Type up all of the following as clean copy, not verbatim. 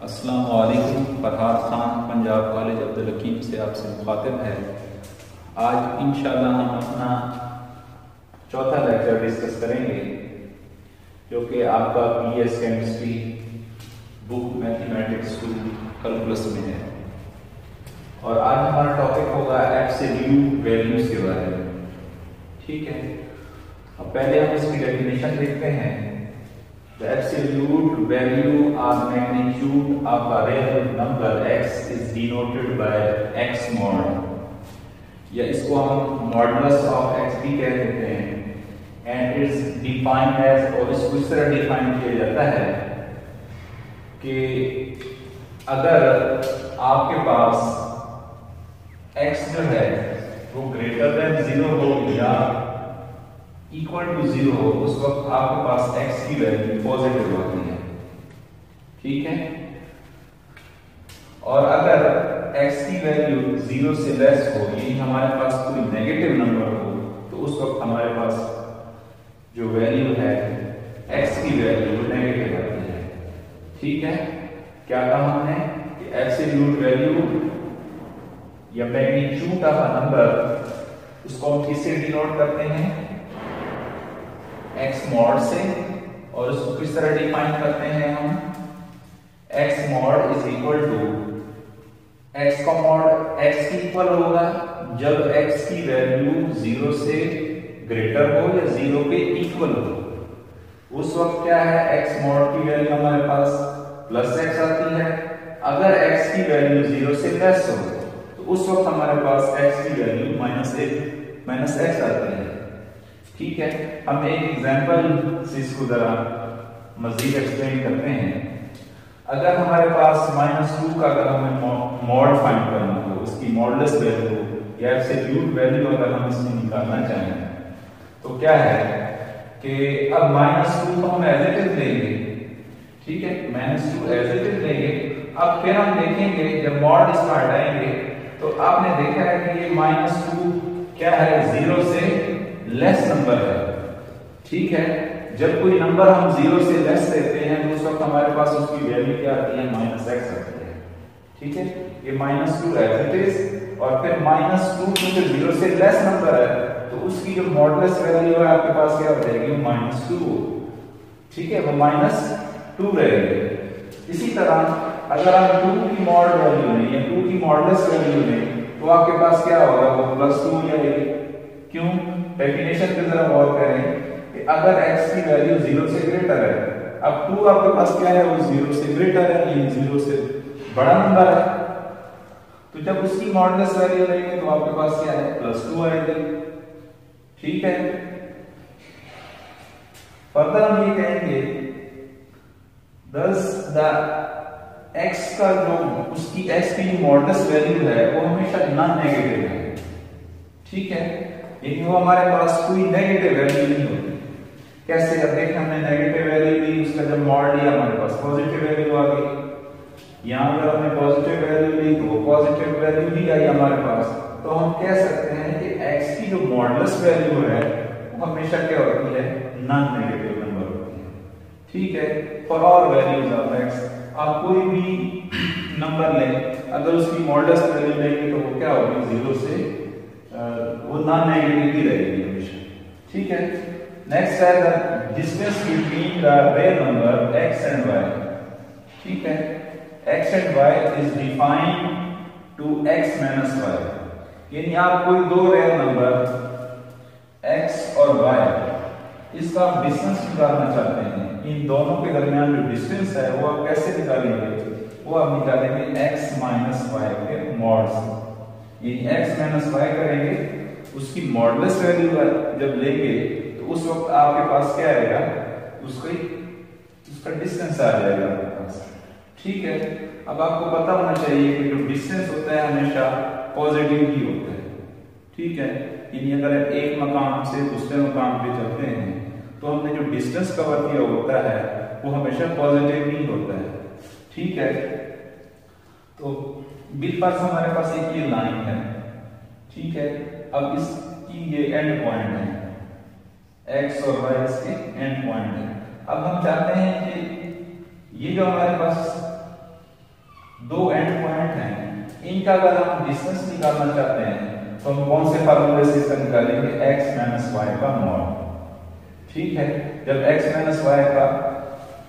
अस्सलाम वालेकुम। फरहाद खान पंजाब कॉलेज अब्दुल हकीम से आपसे मुखातिब है। आज इंशाल्लाह हम अपना चौथा लेक्चर डिस्कस करेंगे जो कि आपका BS chemistry book mathematics 2 calculus में है। और आज हमारा टॉपिक होगा एब्सोल्यूट वैल्यूज के बारे में। ठीक है, अब पहले हम इसकी डेफिनेशन देखते हैं। The absolute value or magnitude of a real number x is denoted by x mod, या इसको हम मॉडुलस ऑफ x भी कह देते हैं। एंड इट्स डिफाइंड एज, और इसको इस तरह डिफाइन किया जाता है कि अगर आपके पास x जो है वो ग्रेटर देन 0 हो या इक्वल टू 0 हो, उस वक्त आपके पास x की वैल्यू पॉजिटिव होती है। ठीक है, और अगर x की वैल्यू 0 से लेस हो, यानी हमारे पास कोई नेगेटिव नंबर हो, तो उस वक्त हमारे पास जो वैल्यू है x की वैल्यू नेगेटिव आती है। ठीक है, क्या कहा हमने कि एब्सोल्यूट वैल्यू या मैग्नीट्यूड ऑफ अ नंबर, उसको हम किससे डिनोट करते हैं? x मॉड से। और उसको किस तरह डिफाइन करते हैं हम? x mod is equal to x का मॉड x की इक्वल होगा जब x की वैल्यू 0 से ग्रेटर हो या 0 के इक्वल हो। उस वक्त क्या है, x मॉड की वैल्यू हमारे पास प्लस x आती है। अगर x की वैल्यू 0 से लेस हो तो उस वक्त हमारे पास x की वैल्यू माइनस x आती है। ठीक है, हम एक एग्जांपल से इसको जरा मजीद एक्सप्लेन करते हैं। अगर हमारे पास -2 का अगर हमें मॉड फाइंड करना हो, उसकी मॉडुलस वैल्यू या एब्सोल्यूट वैल्यू अगर हम इसमें निकालना चाहें, तो क्या है कि अब -2 को हम एज इट इज लेंगे। ठीक है, -2 एज इट इज लेंगे। अब फिर हम देखेंगे जब मॉड इसका हटाएंगे तो आपने देखा है कि ये -2 क्या है, 0 से लेस नंबर है। ठीक है, जब कोई नंबर हम 0 से लेस लेते हैं तो उस वक्त हमारे पास उसकी वैल्यू क्या आती है? -x आती है। ठीक है, ये -2 एज इट इज, और फिर -2 क्योंकि 0 से लेस नंबर है तो उसकी जो मॉडुलस वैल्यू है आपके पास क्या हो जाएगी? -2। ठीक है, वो -2 रहेगी। इसी तरह अगर आप 2 की मॉड वैल्यू लें या 2 की मॉडुलस वैल्यू लें तो आपके पास क्या होगा? वो +2 हो जाएगी। क्यों? डेफिनेशन पे जरा गौर करें कि अगर x की वैल्यू 0 से ग्रेटर है, अब 2 आपके पास क्या है? वो 0 से ग्रेटर है, ये 0 से बड़ा नंबर है, तो जब उसकी मॉडुलस वैल्यू लेंगे तो आपके पास क्या है? +2 आएगी। ठीक है, फर्दर हम ये कहेंगे दस द x का जो उसकी x की मॉडुलस वैल्यू है वो हमेशा नॉन नेगेटिव है। ठीक है, लेकिन वो हमारे पास कोई नेगेटिव वैल्यू नहीं होती। कैसे? अब देखें, हमने नेगेटिव वैल्यू ली, उसका जब मॉड लिया हमारे पास पॉजिटिव वैल्यू आ गई। यहां अगर हमने पॉजिटिव वैल्यू ली तो वो पॉजिटिव वैल्यू ही आई हमारे पास। तो हम कह सकते हैं कि x की जो मॉडुलस वैल्यू है वो हमेशा क्या होती है? नॉन नेगेटिव नंबर होती है। ठीक है, for all values of x आप कोई भी नंबर लें, अगर उसकी मॉडुलस वैल्यू लेंगे तो वो क्या होगी? 0 से वो नॉन नेगेटिव ही रहेगी हमेशा। ठीक है, नेक्स्ट है the distance between the real number x and y। ठीक है, x and y is defined to x minus y, यानी आप कोई दो रियल नंबर x और y, इसका आप डिस्टेंस निकालना चाहते हैं। इन दोनों के दरमियान जो डिस्टेंस है वो आप कैसे निकालेंगे? वो आप निकालेंगे x माइनस y के मॉड से। यानी x माइनस y करेंगे, उसकी मॉडुलस वैल्यू जब लेंगे तो उस वक्त आपके पास क्या आएगा? उसका डिस्टेंस आ जाएगा आपके पास। ठीक है, अब आपको पता होना चाहिए कि जो डिस्टेंस होता है हमेशा पॉजिटिव ही होता है। ठीक है, यानी अगर आप एक मकाम से दूसरे मकाम पे चलते हैं तो हमने जो डिस्टेंस कवर किया होता है वो हमेशा पॉजिटिव ही होता है। ठीक है, तो बिलफर्ज हमारे पास एक ये लाइन है। ठीक है, अब इसकी ये एंड पॉइंट है, x और y इसके एंड पॉइंट है। अब हम चाहते हैं कि ये जो हमारे पास दो एंड पॉइंट हैं, इनका अगर हम डिस्टेंस निकालना चाहते हैं तो हम कौन से फार्मूले से इसका निकालेंगे, x माइनस वाई का मॉड। ठीक है, जब x माइनस वाई का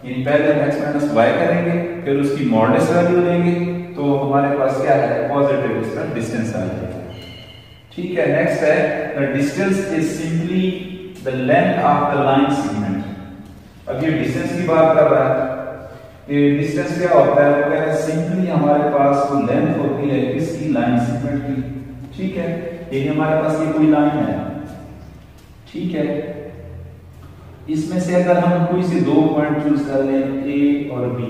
पहले हम x माइनस वाई करेंगे, फिर उसकी मॉडलेस वैल्यू लेंगे, तो हमारे पास क्या है, पॉजिटिव इसका डिस्टेंस आ जाएगा। ठीक है, नेक्स्ट है the distance is simply the length of the line segment. अब ये डिस्टेंस की बात कर रहा है, ये डिस्टेंस क्या होता है, वो कह रहे हैं सिंपली हमारे पास वो लेंथ होती है किसकी, लाइन सेगमेंट की। ठीक है, ये हमारे पास ये कोई लाइन है। ठीक है, इसमें से अगर हम कोई से दो पॉइंट चूज कर लें, ए और बी।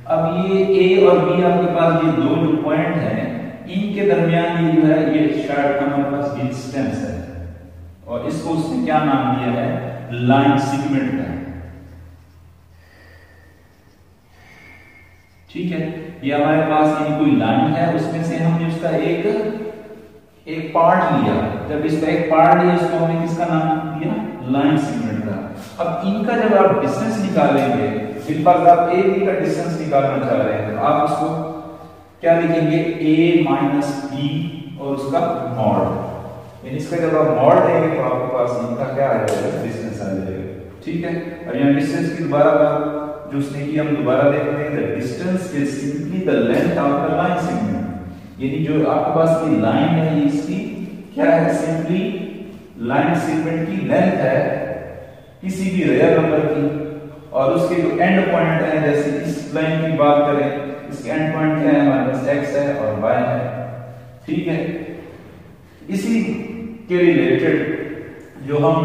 अब ये ए और बी आपके पास ये दो जो पॉइंट हैं, इनके दरमियान ये जो है ये शायद हमारे पास डिस्टेंस है, और इसको उसने क्या नाम दिया है, लाइन सेगमेंट का। ठीक है, ये हमारे पास ये कोई लाइन है, उसमें से हमने उसका एक पार्ट लिया। जब इसका एक पार्ट लिया, इसको हमने किसका नाम दिया, लाइन सेगमेंट का। अब इनका जब आप डिस्टेंस निकालेंगे, फिर पर आप ए बी का डिस्टेंस निकालना चाह रहे हैं, तो आप उसको क्या लिखेंगे, a माइनस बी और उसका मॉड। यानी इसका जब आप मॉड लेंगे तो आपके पास इनका क्या आ जाएगा, डिस्टेंस आ जाएगा। ठीक है, अब यहाँ डिस्टेंस की दोबारा बात जो उसने की हम दोबारा देखते हैं, the distance is simply the length of the line segment. यानी जो आपके पास ये लाइन है, ये इसकी क्या है, सिंपली लाइन सेगमेंट की लेंथ है किसी भी रियल नंबर की, और उसके जो एंड पॉइंट है, जैसे इस लाइन की बात करें, इसके एंड पॉइंट क्या है, हमारे पास x है और y है। ठीक है, इसी के रिलेटेड जो हम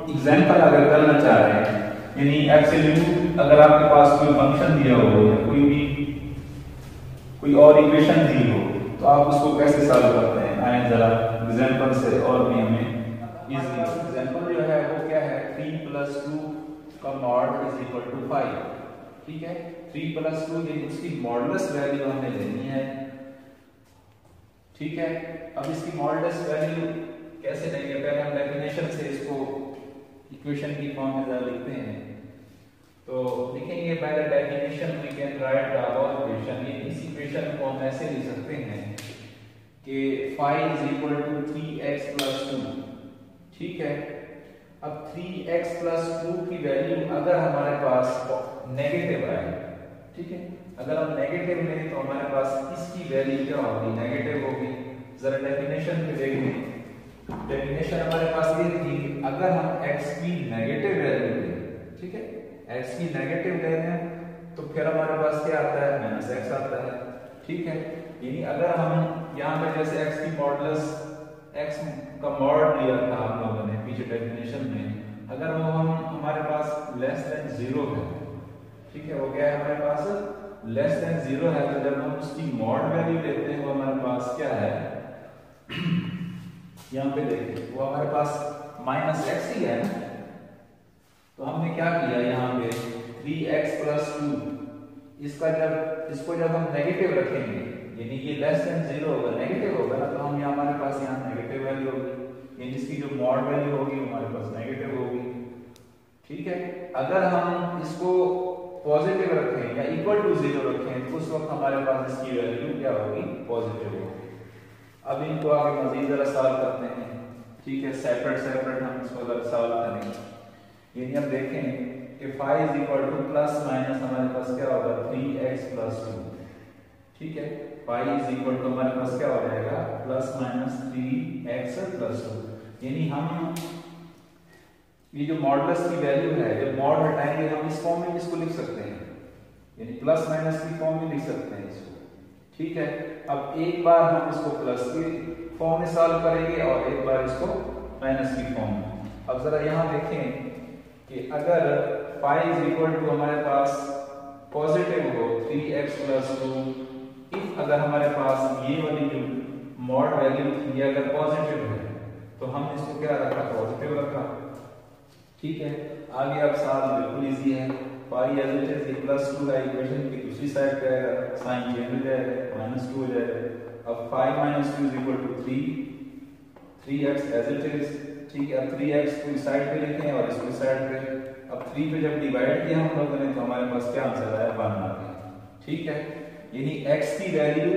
एग्जांपल अगर करना चाह रहे हैं, यानी एब्सोल्यूट अगर आपके पास कोई फंक्शन दिया हो या कोई और इक्वेशन दी हो, तो आप उसको कैसे सॉल्व करते हैं, आए जरा एग्जांपल से और भी हमें इजी। एग्जांपल जो है वो क्या है, 3 + 2 का मॉड इज इक्वल टू 5। ठीक है, 3 + 2 ये इसकी मॉडुलस वैल्यू हमें लेनी है। ठीक है, अब इसकी मॉडुलस वैल्यू कैसे लेंगे, पहले हम डेफिनेशन से इसको इक्वेशन की फॉर्म में लिखते हैं। तो लिखेंगे by the definition we can write the above equation. ये इस इक्वेशन को हम ऐसे लिख सकते हैं कि 5 = 3x + 2। ठीक है, अब 3x + 2 की वैल्यू अगर हमारे पास नेगेटिव आए, ठीक है, अगर हम नेगेटिव लें तो हमारे पास इसकी वैल्यू क्या होगी, नेगेटिव होगी। जरा डेफिनेशन पे देखें, डेफिनेशन हमारे पास ये थी, अगर हम x की नेगेटिव वैल्यू लें, ठीक है, x की नेगेटिव ले लें तो फिर हमारे पास क्या आता है, -x आता है। ठीक है, यानी अगर हम यहाँ पे जैसे x की मॉडुलस, x का मॉड लिया था हम लोगों ने पीछे डेफिनेशन में, अगर वो हम हमारे पास लेस देन 0 है, ठीक है, वो क्या है हमारे पास लेस देन 0 है, तो जब हम उसकी मॉड वैल्यू लेते हैं वो हमारे पास क्या है, यहाँ पे देखिए वो हमारे पास -x ही है ना। तो हमने क्या किया यहाँ पे 3x + 2, इसको जब हम नेगेटिव रखेंगे, यानी ये लेस देन 0 होगा, नेगेटिव होगा ना, तो हम यहाँ हमारे पास यहाँ नेगेटिव वैल्यू होगी, यानी इसकी जो मॉड वैल्यू होगी हमारे पास नेगेटिव होगी। ठीक है, अगर हम इसको पॉजिटिव रखें या इक्वल टू 0 रखें तो उस वक्त हमारे पास इसकी वैल्यू क्या होगी, पॉजिटिव होगी। अब इनको आगे मजीद जरा सॉल्व करते हैं। ठीक है, सेपरेट हम इसको जरा सॉल्व करेंगे। यानी अब देखें कि 5 = ± हमारे पास क्या होगा, 3x + 2। ठीक है, 5 = हमारे पास क्या हो जाएगा, ± 3x + 2। यानी हम ये जो मॉडुलस की वैल्यू है, जब मॉड हटाएंगे हम इस फॉर्म में इसको लिख सकते हैं, यानी ± की फॉर्म में लिख सकते हैं इसको। ठीक है, अब एक बार हम इसको प्लस की फॉर्म में सॉल्व करेंगे और एक बार इसको माइनस की फॉर्म में। अब जरा यहाँ देखें कि अगर 5 = हमारे पास पॉजिटिव हो 3x + 2, इफ अगर हमारे पास ये वाली जो मॉड वैल्यू थी अगर पॉजिटिव है तो हम इसको क्या रखा, पॉजिटिव रखा। ठीक है, आगे अब साथ बिल्कुल इजी है, पाई एज इट इज +2 का इक्वेशन की दूसरी साइड पे आएगा, साइन चेंज हो जाएगा, -2 हो जाएगा। अब 5 - 2 = 3, 3x एज इट इज। ठीक है, अब 3x को इस साइड पे लिखें और इसको इस साइड पे। अब 3 पे जब डिवाइड किया हम लोगों ने तो हमारे पास क्या आंसर आया, 1 आ गया। ठीक है, यानी x की वैल्यू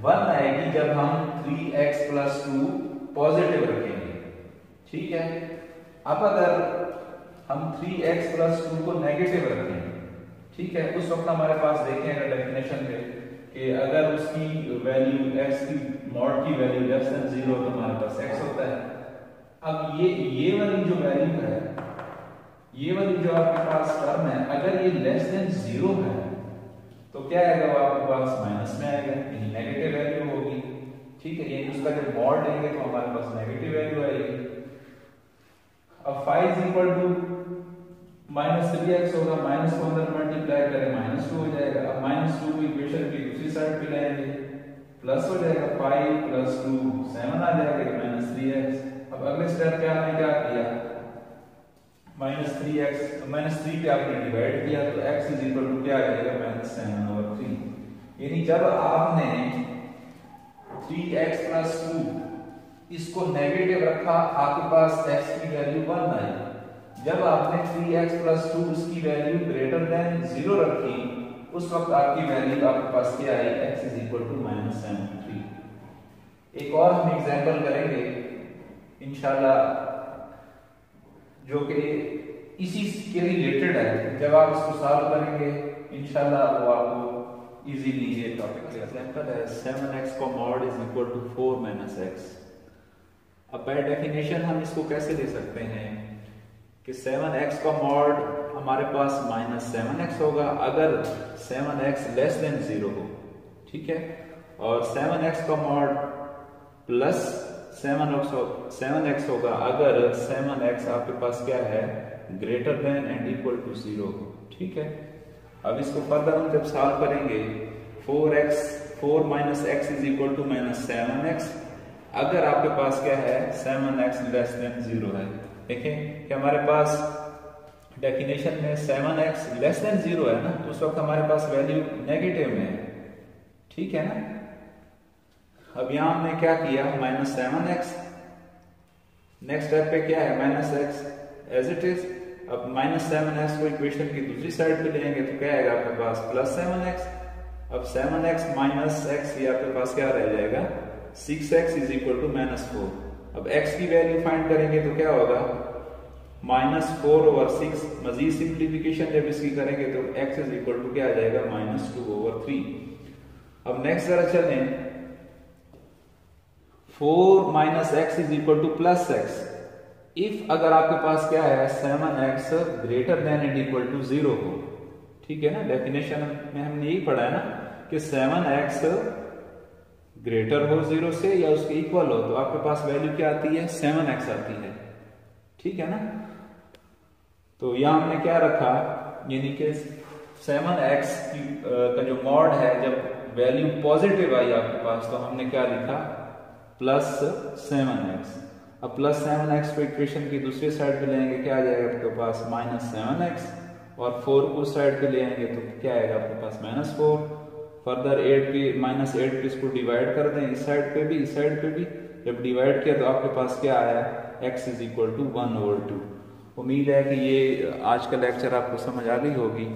1 आएगी जब हम 3x + 2 पॉजिटिव रखेंगे। ठीक है, अब अगर हम 3x + 2 को नेगेटिव रखें, ठीक है, उस वक्त हमारे पास देखें अगर डेफिनेशन पे कि अगर उसकी वैल्यू x की मॉड की वैल्यू लेस देन 0 तो हमारे पास x होता है। अब ये वाली जो वैल्यू है, ये वाली जो आपके पास टर्म है, अगर ये लेस देन 0 है तो क्या आएगा, वो आपके पास माइनस में आएगा, यानी नेगेटिव वैल्यू होगी। ठीक है, यानी उसका जब मॉड लेंगे तो हमारे पास नेगेटिव वैल्यू आएगी। अब 5 -3x होगा, माइनस को अंदर मल्टीप्लाई करें -2 हो जाएगा। अब -2 को इक्वेशन की दूसरी साइड पे लाएंगे, प्लस हो जाएगा 5 + 2 7 आ जाएगा -3x। अब अगले स्टेप पे आपने क्या किया, -3 पे आपने डिवाइड किया तो x क्या आ जाएगा -7/3। यानी जब आपने 3x + 2 इसको नेगेटिव रखा, आपके पास x की वैल्यू 1 आई। जब आपने 3x + 2 इसकी वैल्यू ग्रेटर देन 0 रखी, उस वक्त आपकी वैल्यू आपके पास क्या आई, x -7/3। एक और हम एग्जांपल करेंगे इंशाल्लाह, जो कि इसी के रिलेटेड है। जब आप इसको सॉल्व करेंगे इंशाल्लाह वो आपको इजीली ये टॉपिक एग्जांपल है 7x का मॉड = 4 - x। अब बाय डेफिनेशन हम इसको कैसे ले सकते हैं कि 7x का मॉड हमारे पास -7x होगा अगर 7x लेस देन 0 हो। ठीक है, और 7x का मॉड प्लस 7x होगा अगर 7x आपके पास क्या है, greater than and equal to 0 हो। ठीक है, अब इसको फर्दर हम जब सॉल्व करेंगे 4 - x = -7x अगर आपके पास क्या है, 7x लेस देन 0 है। देखें कि हमारे पास डेफिनेशन में 7x लेस देन 0 है ना, तो उस वक्त हमारे पास वैल्यू नेगेटिव में है। ठीक है ना, अब यहां हमने क्या किया, -7x, नेक्स्ट स्टेप पे क्या है -x एज इट इज। अब -7x को इक्वेशन की दूसरी साइड पे लेंगे तो क्या आएगा आपके पास +7x। अब 7x - x ये आपके पास क्या रह जाएगा, 6x = -4। अब x की वैल्यू फाइंड करेंगे तो क्या होगा, -4/6। मजीद सिंप्लीफिकेशन जब इसकी करेंगे तो x क्या आ जाएगा, -2/3। अब नेक्स्ट जरा चलें, 4 - x +x। इफ अगर आपके पास क्या है, 7x greater than and equal to 0 हो। ठीक है ना, डेफिनेशन में हमने यही पढ़ा है ना कि 7x ग्रेटर हो 0 से या उसके इक्वल हो, तो आपके पास वैल्यू क्या आती है, 7x आती है। ठीक है ना, तो यहां हमने क्या रखा, यानी कि 7x का जो मॉड है, जब वैल्यू पॉजिटिव आई आपके पास तो हमने क्या लिखा, +7x। अब +7x को इक्वेशन की दूसरी साइड पे लेंगे क्या आ जाएगा आपके पास, -7x, और 4 को साइड पे ले आएंगे तो क्या आएगा आपके पास, -4। फर्दर 8 पे इसको डिवाइड कर दें, इस साइड पे भी इस साइड पे भी। जब डिवाइड किया तो आपके पास क्या आया, x = 1/2। उम्मीद है कि ये आज का लेक्चर आपको समझ आ गई होगी।